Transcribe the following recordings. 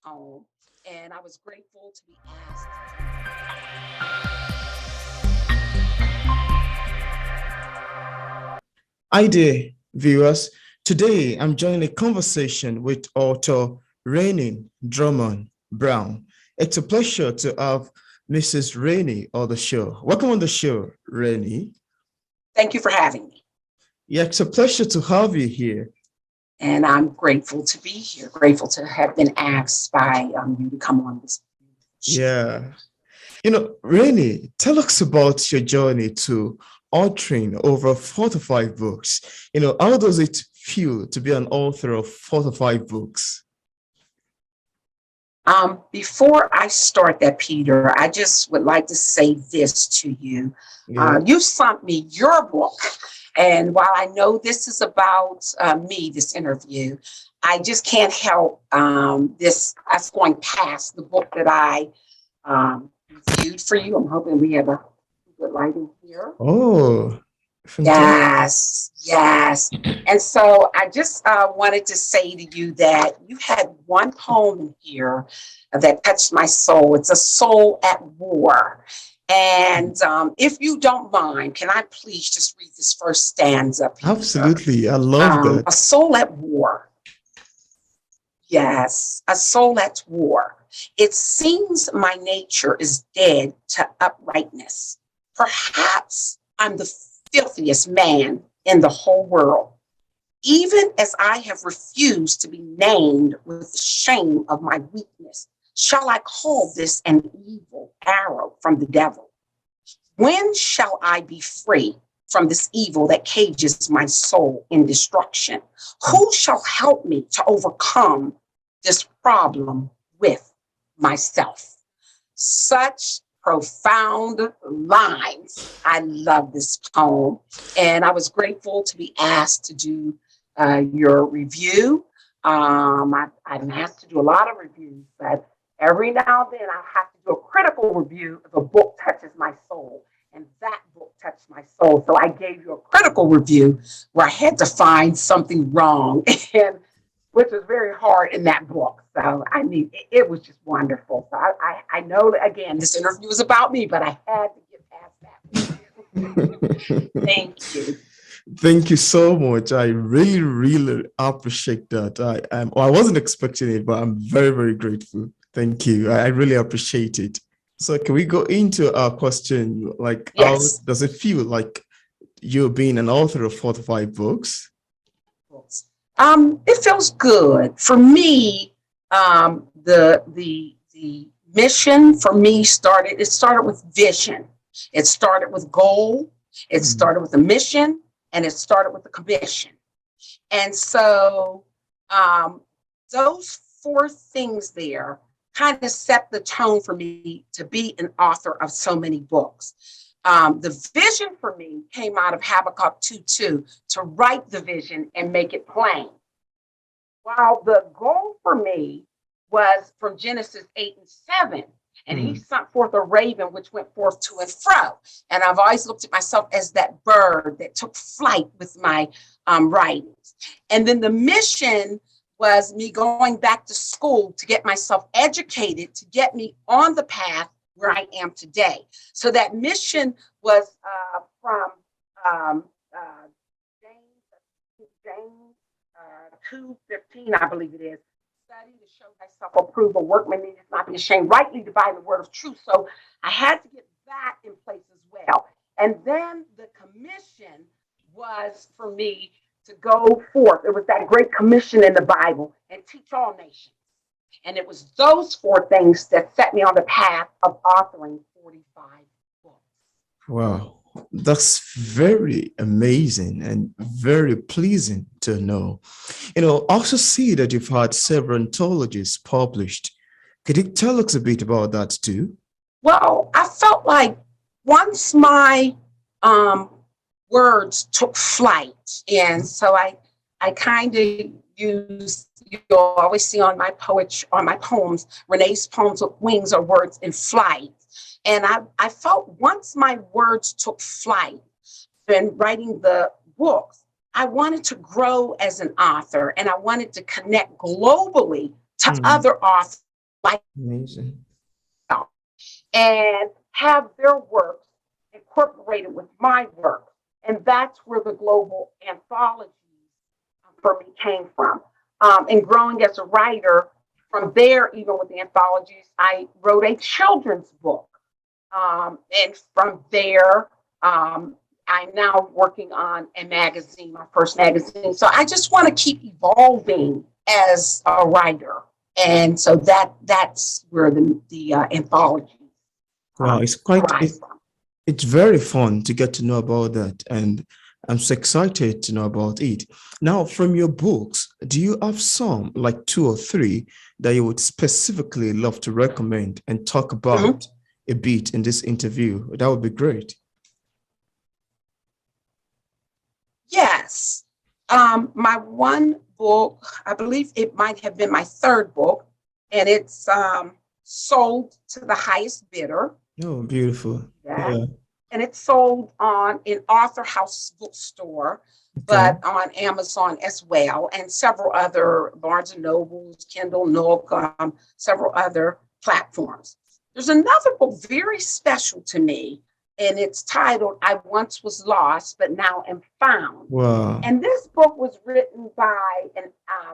poem, and I was grateful to be asked Hi there, viewers. Today, I'm joining a conversation with author Renee Drummond Brown. It's a pleasure to have Mrs. Renee on the show. Welcome on the show, Renee. thank you for having me. Yeah, it's a pleasure to have you here. And I'm grateful to be here, grateful to have been asked by you to come on this show. Yeah. Renee, tell us about your journey to authoring over 45 books. How does it feel to be an author of 45 books? Before I start that, Peter, I just would like to say this to you. Yeah. You sent me your book. And while I know this is about me, this interview, I just can't help us going past the book that I reviewed for you. I'm hoping we have a good lighting here. Oh, fantastic. Yes. And so I just wanted to say to you that you had one poem in here that touched my soul. It's A Soul at War. And if you don't mind, can I please just read this first stanza, Peter? Absolutely. I love that. A soul at war. Yes, a soul at war. It seems my nature is dead to uprightness. Perhaps I'm the filthiest man in the whole world. Even as I have refused to be named with the shame of my weakness, shall I call this an evil arrow from the devil? When shall I be free from this evil that cages my soul in destruction? Who shall help me to overcome this problem with myself? Such profound lines. I love this poem. And I was grateful to be asked to do your review. I'm asked to do a lot of reviews, but every now and then I have to do a critical review if a book touches my soul. And that book touched my soul. So I gave you a critical review where I had to find something wrong, and which was very hard in that book. So I mean, it was just wonderful. So I know that, again, this interview was about me, but I had to get past that. Thank you. Thank you so much. I really, really appreciate that. I wasn't expecting it, but I'm very, very grateful. Thank you. I really appreciate it. So can we go into our question? Like, yes. How does it feel like you being an author of 45 books? It feels good. For me, the mission for me started with vision. It started with goal. It started with a mission, and it started with a commission. And so those four things there kind of set the tone for me to be an author of so many books. The vision for me came out of Habakkuk 2:2 to write the vision and make it plain. While the goal for me was from Genesis 8:7, and he sent forth a raven which went forth to and fro. And I've always looked at myself as that bird that took flight with my writings. And then the mission was me going back to school to get myself educated, to get me on the path where I am today. So that mission was from James 2:15, I believe it is. Study to show thyself approved, a workman needeth not be ashamed, rightly dividing the word of truth. So I had to get that in place as well. And then the commission was for me to go forth. It was that great commission in the Bible, and teach all nations. And it was those four things that set me on the path of authoring 45 books. Wow, that's very amazing and very pleasing to know. Also see that you've had several anthologies published. Could you tell us a bit about that too? Well, I felt like once my words took flight, and so I kind of use, you'll always see on my poems, Renee's poems with wings or words in flight. And I felt once my words took flight in writing the books, I wanted to grow as an author, and I wanted to connect globally to other authors Amazing. and have their works incorporated with my work. And that's where the global anthologies for me came from. And growing as a writer, from there, even with the anthologies, I wrote a children's book. And from there, I'm now working on a magazine, my first magazine. So I just want to keep evolving as a writer. And so that's where the anthology Wow, arise from. it's very fun to get to know about that, and I'm so excited to know about it. Now, from your books, do you have some, like two or three, that you would specifically love to recommend and talk Mhm. about a bit in this interview? That would be great. Yes. My one book, I believe it might have been my third book, and it's sold to the highest bidder. Oh, beautiful. Yeah. Yeah. And it's sold on an Author House bookstore, Okay. but on Amazon as well, and several other Barnes and Nobles, Kindle, Nook, several other platforms. There's another book very special to me, and it's titled "I Once Was Lost, but Now Am Found." Wow. And this book was written by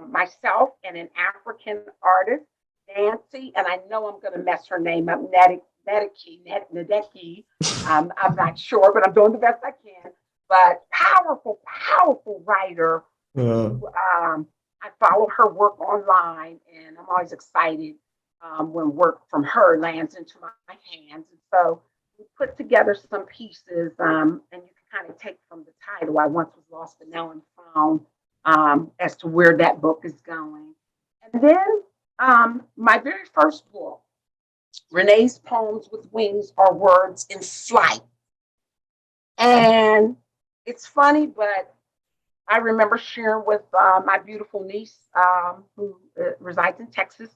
myself and an African artist, Nancy, and I know I'm going to mess her name up, Nadeki. I'm not sure, but I'm doing the best I can. But powerful, powerful writer Wow. who I follow her work online, and I'm always excited when work from her lands into my hands. And so we put together some pieces, and you can kind of take from the title, I Once Was Lost, but Now I'm Found, as to where that book is going. And then my very first book, Renee's Poems with Wings Are Words in Flight. And it's funny, but I remember sharing with my beautiful niece who resides in Texas.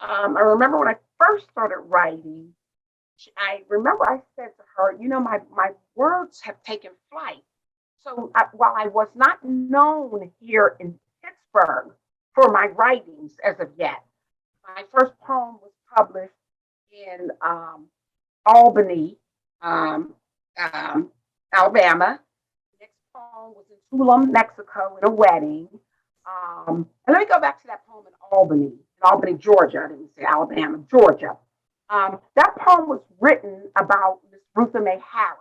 I remember when I first started writing, I remember I said to her, you know, my words have taken flight. So while I was not known here in Pittsburgh for my writings as of yet, my first poem was published in Albany, um, um, Alabama. The next poem was in Tulum, Mexico, in a wedding. And let me go back to that poem in Albany, Georgia. I didn't say Alabama, Georgia. That poem was written about Miss Rutha Mae Harris,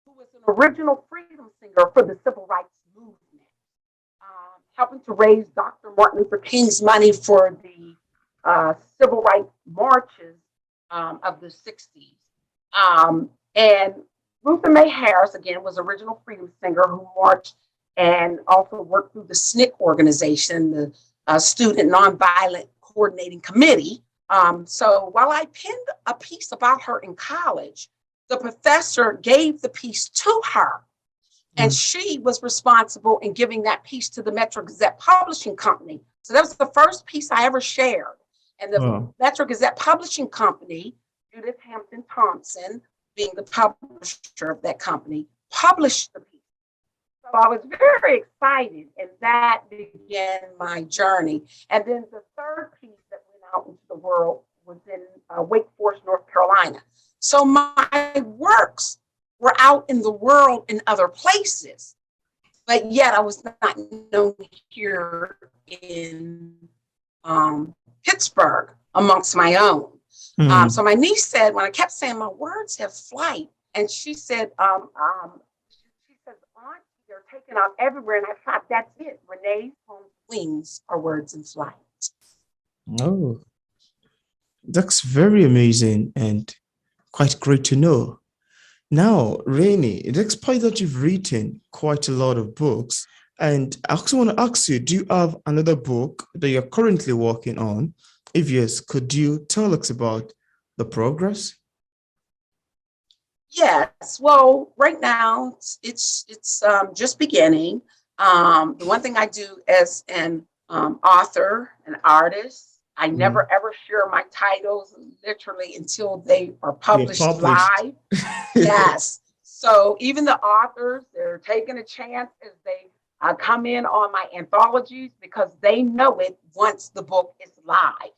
who was an original freedom singer for the civil rights movement, helping to raise Dr. Martin Luther King's money for the civil rights marches of the 60s. And Rutha Mae Harris, again, was original freedom singer who marched and also worked through the SNCC organization, the Student Nonviolent Coordinating Committee. So while I penned a piece about her in college, the professor gave the piece to her, and she was responsible in giving that piece to the Metro Gazette Publishing Company. So that was the first piece I ever shared. And the Metro Gazette Publishing Company, Judith Hampton Thompson, being the publisher of that company, published the piece. So I was very excited, and that began my journey. And then the third piece that went out into the world was in Wake Forest, North Carolina. So my works were out in the world in other places, but yet I was not known here in Pittsburgh amongst my own. So my niece said, when I kept saying my words have flight, and she said, she says, Aunt, they're taken out everywhere. And I thought, that's it. Renee's wings are words in flight. Oh, that's very amazing and quite great to know. Now, Rainy, despite that you've written quite a lot of books, and I also want to ask you, do you have another book that you're currently working on? If yes, could you tell us about the progress? Yes. Well, right now it's just beginning. The one thing I do as an author, an artist, I never ever share my titles literally until they are You're published published. live. Yes. So even the authors, they're taking a chance as they come in on my anthologies because they know it once the book is live.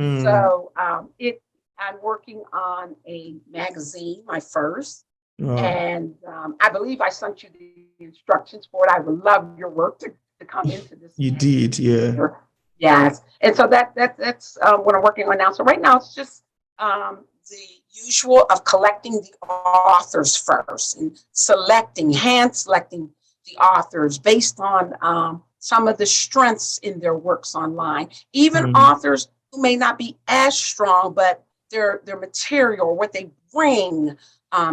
Mm. So I'm working on a magazine, my first, Wow. and I believe I sent you the instructions for it. I would love your work to come into this You magazine did, yeah. here. Yes, and so that's what I'm working on now. So right now it's just the usual of collecting the authors first and hand selecting the authors based on some of the strengths in their works online. Even Mm. authors who may not be as strong, but their material, what they bring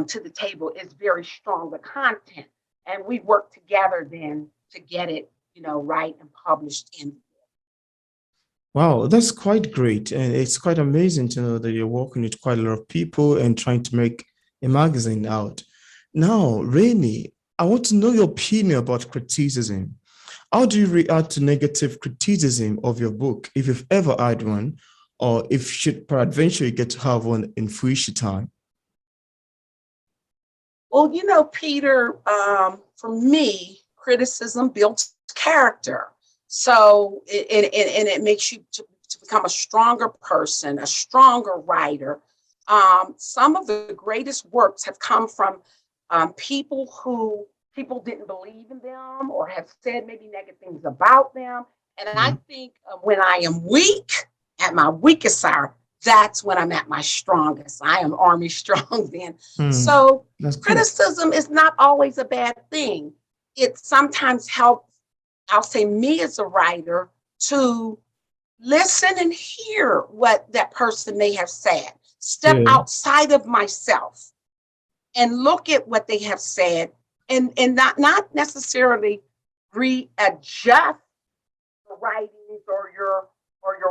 to the table is very strong, the content. And we work together then to get it, right and published in. Wow, that's quite great. And it's quite amazing to know that you're working with quite a lot of people and trying to make a magazine out. Now, Rainy, I want to know your opinion about criticism. How do you react to negative criticism of your book, if you've ever had one, or if should peradventure you get to have one in future time? Well, Peter, for me, criticism builds character. So, and it makes you to become a stronger person, a stronger writer. Some of the greatest works have come from people who people didn't believe in them or have said maybe negative things about them. And I Mm. think when I am weak, at my weakest hour, that's when I'm at my strongest. I am army strong then. Mm. So That's good. criticism is not always a bad thing. It sometimes helps, I'll say, me as a writer to listen and hear what that person may have said, step Yeah. outside of myself and look at what they have said and not necessarily readjust the writings or your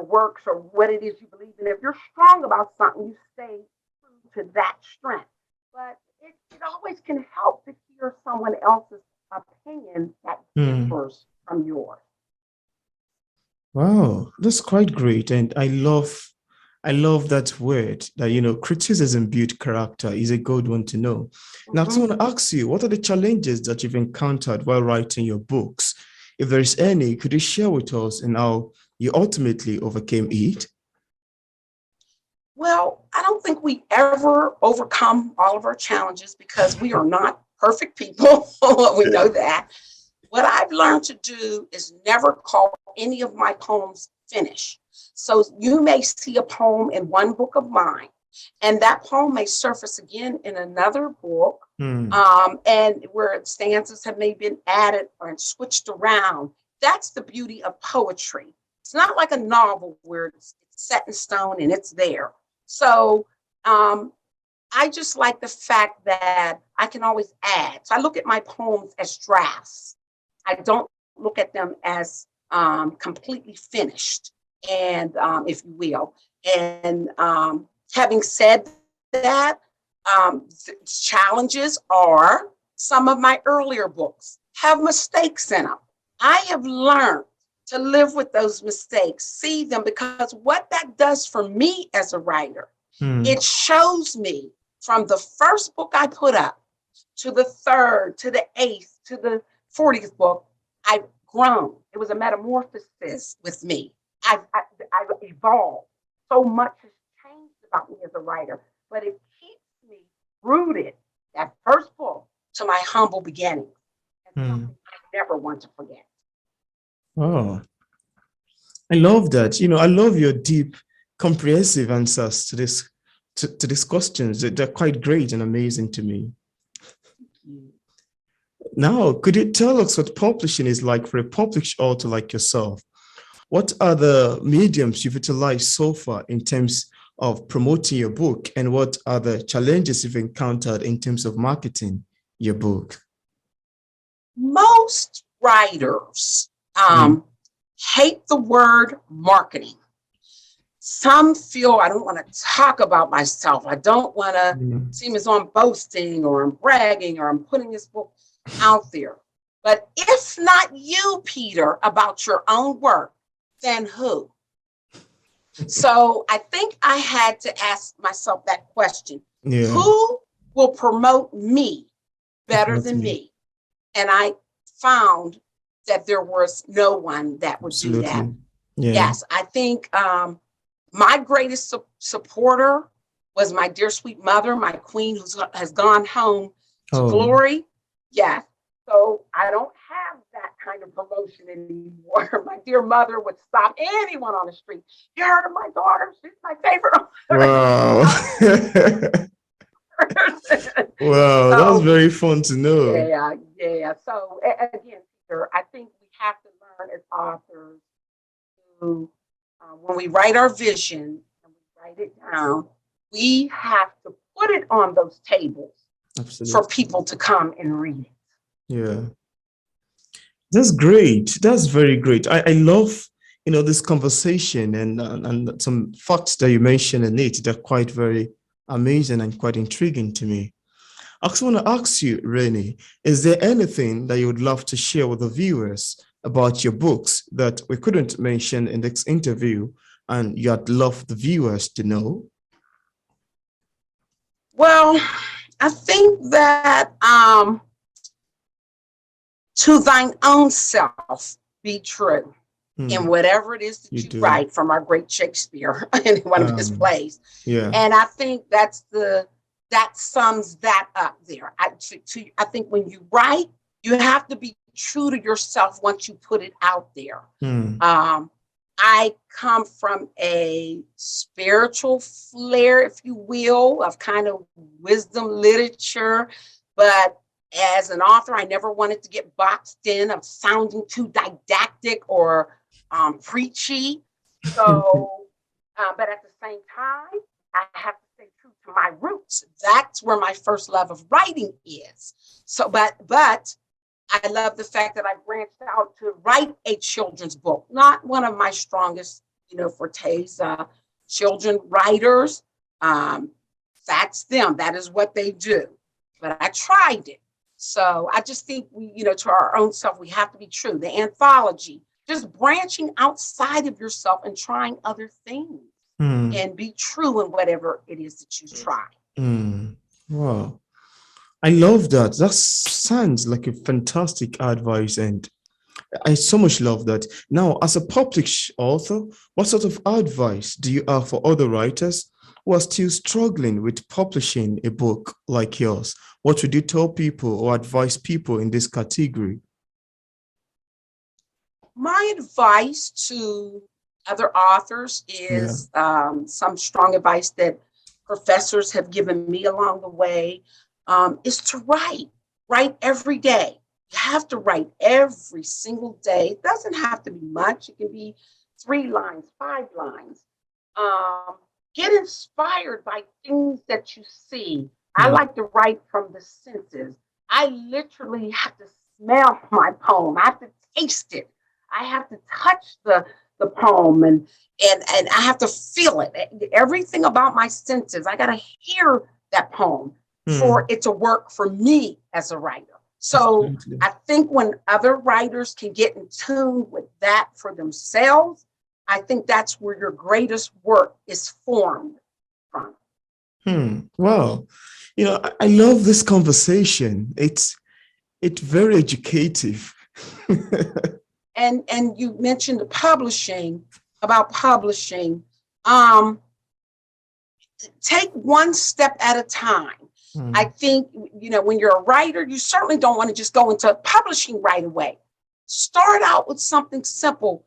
works or what it is you believe in. If you're strong about something, you stay true to that strength. But it always can help to hear someone else's opinion that Mm. differs from yours. Wow, that's quite great. And I love that word that, criticism build character is a good one to know. Now, I Mhm. want to ask you, what are the challenges that you've encountered while writing your books? If there is any, could you share with us and how you ultimately overcame it? Well, I don't think we ever overcome all of our challenges because we are not perfect people. We know that. What I've learned to do is never call any of my poems finished. So you may see a poem in one book of mine, and that poem may surface again in another book, Hmm. and where stanzas have maybe been added or switched around. That's the beauty of poetry. It's not like a novel where it's set in stone and it's there. So um, I just like the fact that I can always add. So I look at my poems as drafts. I don't look at them as completely finished, and if you will. And having said that, challenges are some of my earlier books have mistakes in them. I have learned to live with those mistakes, see them, because what that does for me as a writer, Hmm. it shows me from the first book I put up to the third, to the eighth, to the 40th book, I've grown. It was a metamorphosis with me. I've evolved. So much has changed about me as a writer, but it keeps me rooted, that first book, to my humble beginnings. And Hmm. something I never want to forget. Oh, I love that. I love your deep, comprehensive answers to these questions. They're quite great and amazing to me. Now, could you tell us what publishing is like for a published author like yourself? What are the mediums you've utilized so far in terms of promoting your book, and what are the challenges you've encountered in terms of marketing your book? Most writers Mm. hate the word marketing. Some feel I don't want to talk about myself. I don't want to Mm. seem as though I'm boasting or I'm bragging or I'm putting this book out there. But if not you, Peter, about your own work, then who? So I think I had to ask myself that question. Yeah, Who will promote me better than exactly. me? And I found that there was no one that would do that. Absolutely. Yeah. Yes, I think My greatest supporter was my dear sweet mother, my queen, who has gone home to Oh, glory. Yes. So I don't have that kind of promotion anymore. My dear mother would stop anyone on the street. You heard of my daughter? She's my favorite wow. author. Wow, that's So very fun to know. yeah, yeah. So again, Peter, I think we have to learn as authors to, when we write our vision and we write it down, we have to put it on those tables for Absolutely. people to come and read it. Yeah. That's great. That's very great. I love, this conversation and some facts that you mentioned in it. They're quite very amazing and quite intriguing to me. I also want to ask you, Rennie, is there anything that you would love to share with the viewers about your books that we couldn't mention in this interview and you'd love the viewers to know? Well, I think that to thine own self be true in Hmm, whatever it is that you you do. write, from our great Shakespeare in one of his Um, plays. yeah. And I think that sums that up there. I think when you write, you have to be true to yourself once you put it out there. Hmm, Um, I come from a spiritual flair, if you will, of kind of wisdom literature, but as an author, I never wanted to get boxed in of sounding too didactic or preachy. So, but at the same time, I have to stay true to my roots. That's where my first love of writing is. So, but I love the fact that I branched out to write a children's book. Not one of my strongest, fortes. Children writers, um, that's them. That is what they do. But I tried it. So I just think to our own self, we have to be true. The anthology, just branching outside of yourself and trying other things hmm, and be true in whatever it is that you try. hmm. Wow. I love that. That sounds like a fantastic advice, and I so much love that. Now, as a published author, what sort of advice do you have for other writers who are still struggling with publishing a book like yours? What would you tell people or advise people in this category? My advice to other authors Yeah. is some strong advice that professors have given me along the way, is to write every day. You have to write every single day. It doesn't have to be much. It can be 3 lines, 5 lines. Um, get inspired by things that you see. I Hmm, like to write from the senses. I literally have to smell my poem. I have to taste it. I have to touch the poem, and I have to feel it. Everything about my senses. I got to hear that poem for hmm, it to work for me as a writer. So absolutely. I think when other writers can get in tune with that for themselves, I think that's where your greatest work is formed from. Hmm. Wow. I love this conversation. It's very educative. And you mentioned publishing. Um, Take one step at a time. I Hmm, think, when you're a writer, you certainly don't want to just go into publishing right away. Start out with something simple,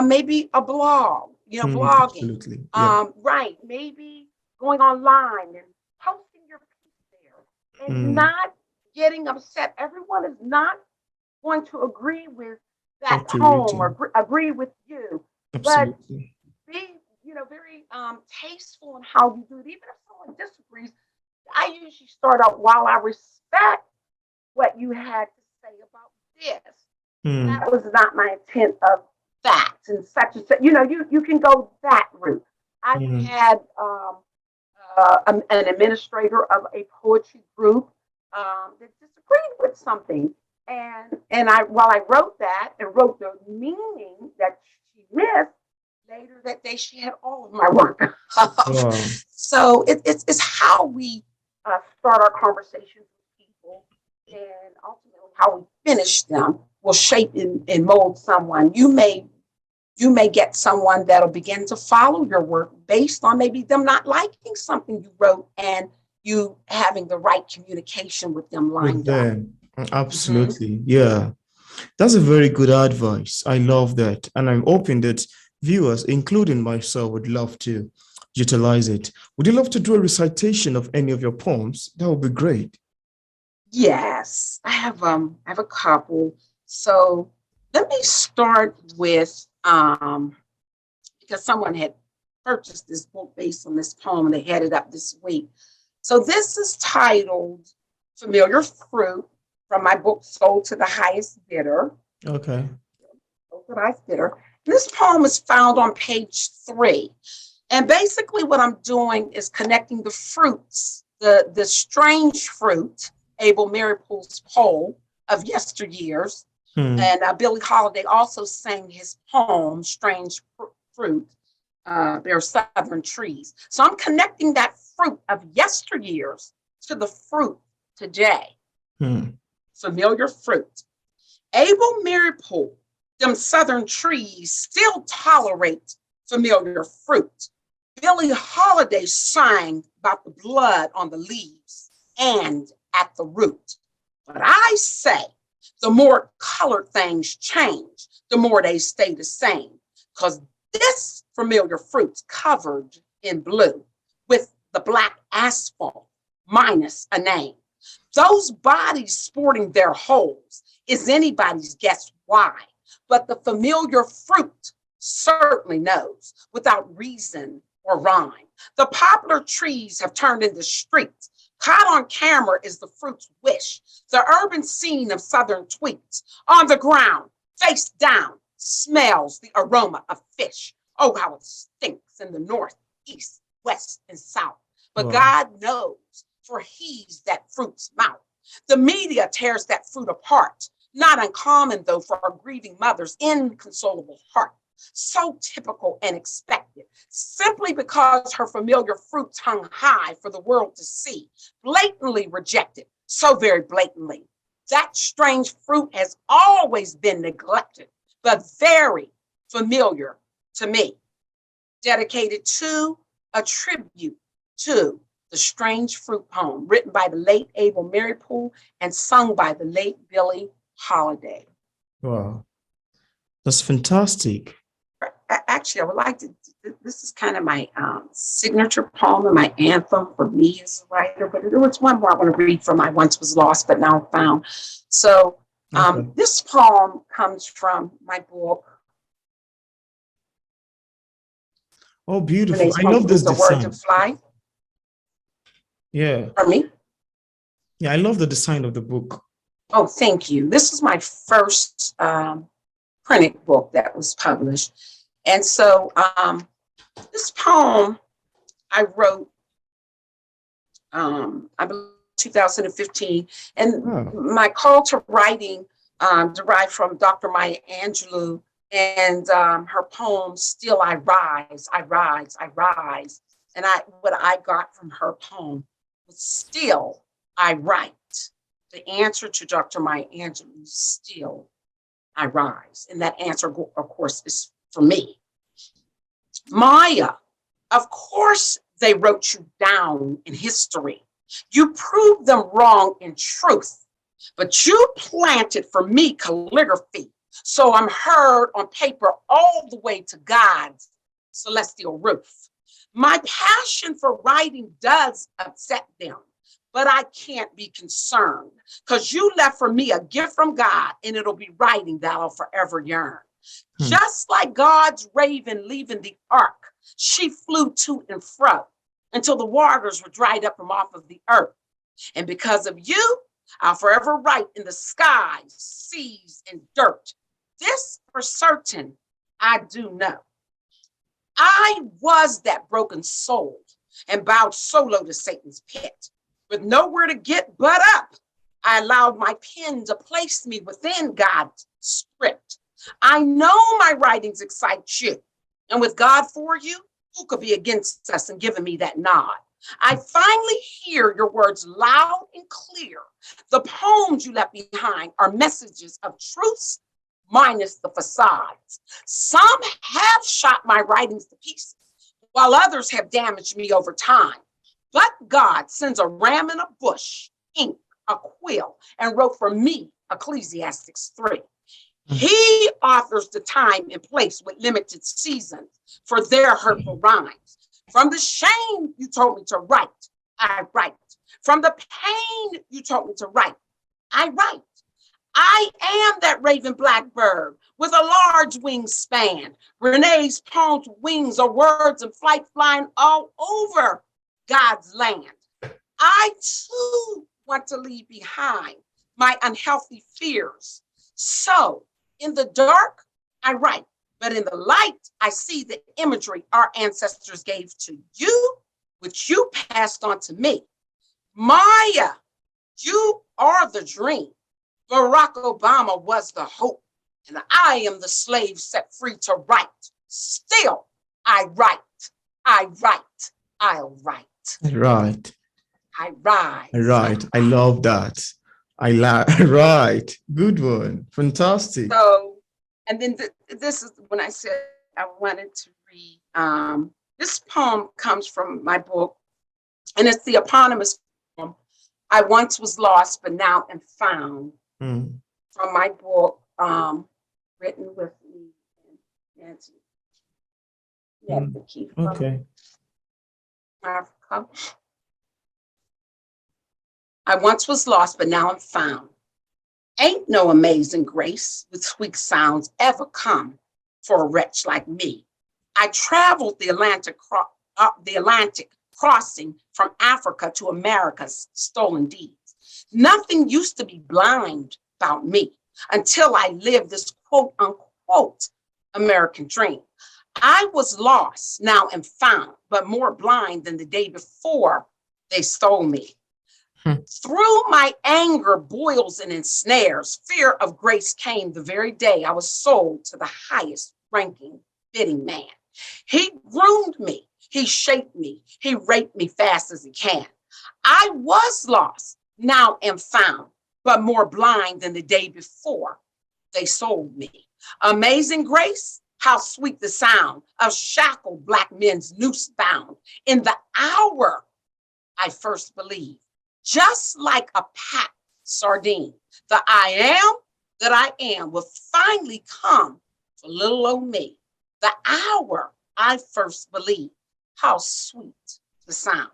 maybe a blog, blogging, absolutely. Yeah. right? Maybe going online and posting your piece there and Hmm, not getting upset. Everyone is not going to agree with that what you're poem or reading. agree with you, but Absolutely. be very tasteful in how you do it. Even if someone disagrees, I usually start out, while I respect what you had to say about this, Hmm, that was not my intent of facts and such and such. You can go that route. I've hmm, had an administrator of a poetry group that disagreed with something, and I, while I wrote that and wrote the meaning that she missed, later that day she had all of my work. wow. So it's how we start our conversations with people, and ultimately how we finish them will shape and mold someone. You may You may get someone that'll begin to follow your work based on maybe them not liking something you wrote and you having the right communication with them With lined up. them. Mhm. Absolutely. Yeah. That's a very good advice. I love that. And I'm hoping that viewers, including myself, would love to utilize it. Would you love to do a recitation of any of your poems? That would be great. Yes, I have a couple. So let me start with because someone had purchased this book based on this poem and they had it up this week. So this is titled Familiar Fruit from my book Sold to the Highest Bidder. Okay. Sold to the Highest Bidder. This poem is found on page 3. And basically what I'm doing is connecting the fruits, the strange fruit, Abel Marypool's poem of yesteryears. Hmm. And Billie Holiday also sang his poem, Strange Fruit, They're Southern Trees. So I'm connecting that fruit of yesteryears to the fruit today. Hmm. Familiar fruit. Abel Marypool, them Southern trees still tolerate familiar fruit. Billie Holiday sang about the blood on the leaves and at the root. But I say, the more colored things change, the more they stay the same. Because this familiar fruit's covered in blue with the black asphalt minus a name. Those bodies sporting their holes is anybody's guess why. But the familiar fruit certainly knows without reason or rhyme. The poplar trees have turned into streets. Caught on camera is the fruit's wish. The urban scene of southern tweets. On the ground, face down, smells the aroma of fish. Oh, how it stinks in the north, east, west, and south. But Wow. God knows, for he's that fruit's mouth. The media tears that fruit apart. Not uncommon, though, for a grieving mother's inconsolable heart. So typical and expected, simply because her familiar fruits hung high for the world to see, blatantly rejected, so very blatantly. That strange fruit has always been neglected, but very familiar to me. Dedicated to a tribute to the Strange Fruit poem, written by the late Abel Marypool and sung by the late Billie Holiday. Wow. That's fantastic. Actually, I would like to, this is kind of my signature poem and my anthem for me as a writer, but there was one more I want to read from I Once Was Lost, but now found. So Okay. this poem comes from my book, Oh, beautiful. Renee's I poem, love this The Word to design. Fly, Yeah. for me. Yeah, I love the design of the book. Oh, thank you. This is my first printed book that was published. And so this poem I wrote, I believe 2015, and Oh, my call to writing derived from Dr. Maya Angelou and her poem, Still I Rise, I Rise, I Rise. And what I got from her poem was Still I Write. The answer to Dr. Maya Angelou, Still I Rise. And that answer, of course, is for me. Maya, of course, they wrote you down in history. You proved them wrong in truth, but you planted for me calligraphy. So I'm heard on paper all the way to God's celestial roof. My passion for writing does upset them, but I can't be concerned because you left for me a gift from God, and it'll be writing that I'll forever yearn. hmm. Just like God's raven leaving the ark, she flew to and fro until the waters were dried up from off of the earth. And because of you, I'll forever write in the skies, seas, and dirt. This for certain I do know. I was that broken soul and bowed solo to Satan's pit. With nowhere to get but up, I allowed my pen to place me within God's script. I know my writings excite you. And with God for you, who could be against us and giving me that nod? I finally hear your words loud and clear. The poems you left behind are messages of truths minus the facades. Some have shot my writings to pieces, while others have damaged me over time. But God sends a ram in a bush, ink, a quill, and wrote for me Ecclesiastes 3. He authors the time and place with limited seasons for their hurtful rhymes. From the shame you told me to write, I write. From the pain you told me to write, I write. I am that raven blackbird with a large wingspan. Renee's poems, wings are words in flight flying all over God's land. I too want to leave behind my unhealthy fears. So in the dark, I write, but in the light, I see the imagery our ancestors gave to you, which you passed on to me. Maya, you are the dream. Barack Obama was the hope, and I am the slave set free to write. Still, I write, I write, I'll write. Right. I write. Right. I love that. Right. Good one. Fantastic. So, and then this is when I said I wanted to read. This poem comes from my book, and it's the eponymous poem, I Once Was Lost, But Now Am Found, from my book, written with me and Nancy. Okay. Africa. I once was lost, but now I'm found. Ain't no amazing grace with sweet sounds ever come for a wretch like me. I traveled the Atlantic crossing from Africa to America's stolen deeds. Nothing used to be blind about me until I lived this quote unquote American dream. I was lost, now am found, but more blind than the day before they stole me. Through my anger boils and ensnares, fear of grace came the very day I was sold to the highest ranking bidding man. He groomed me, he shaped me, he raped me fast as he can. I was lost, now am found, but more blind than the day before they sold me. Amazing grace, how sweet the sound of shackled black men's noose bound in the hour I first believed. Just like a packed sardine, the I am that I am will finally come for little old me. The hour I first believed, how sweet the sound.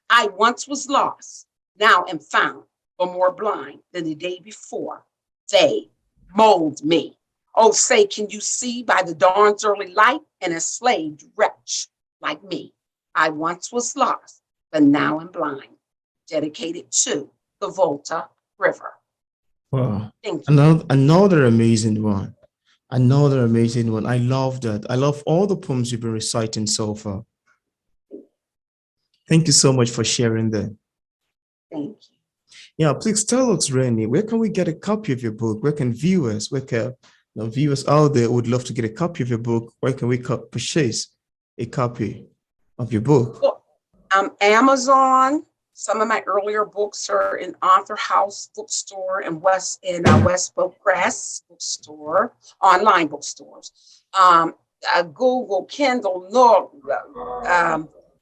I once was lost, now am found, but more blind than the day before they mold me. Oh, say, can you see by the dawn's early light an enslaved wretch like me? I once was lost, but now am blind. Dedicated to the Volta River. Wow. Thank you. Another amazing one. Another amazing one. I love that. I love all the poems you've been reciting so far. Thank you so much for sharing that. Thank you. Yeah, please tell us, Renee, where can we get a copy of your book? Where can viewers out there who would love to get a copy of your book, where can we purchase a copy of your book? Well, Amazon. Some of my earlier books are in Author House Bookstore and Westbrook Press Bookstore, online bookstores. Google, Kindle, Nook,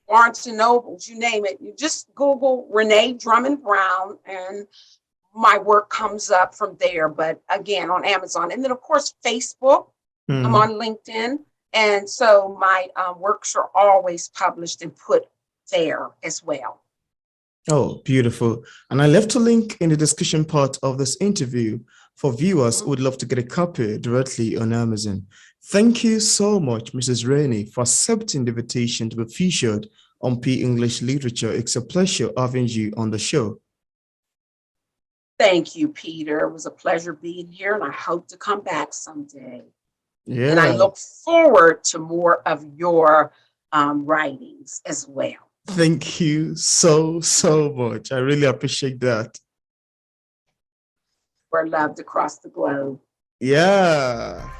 Barnes and Nobles, you name it. You just Google Renee Drummond Brown and my work comes up from there. But again, on Amazon. And then, of course, Facebook. I'm on LinkedIn. And so my works are always published and put there as well. Oh, beautiful. And I left a link in the description part of this interview for viewers who would love to get a copy directly on Amazon. Thank you so much, Mrs. Renee, for accepting the invitation to be featured on P English Literature. It's a pleasure having you on the show. Thank you, Peter. It was a pleasure being here, and I hope to come back someday. Yeah. And I look forward to more of your writings as well. Thank you so much. I really appreciate that. We're loved across the globe. Yeah.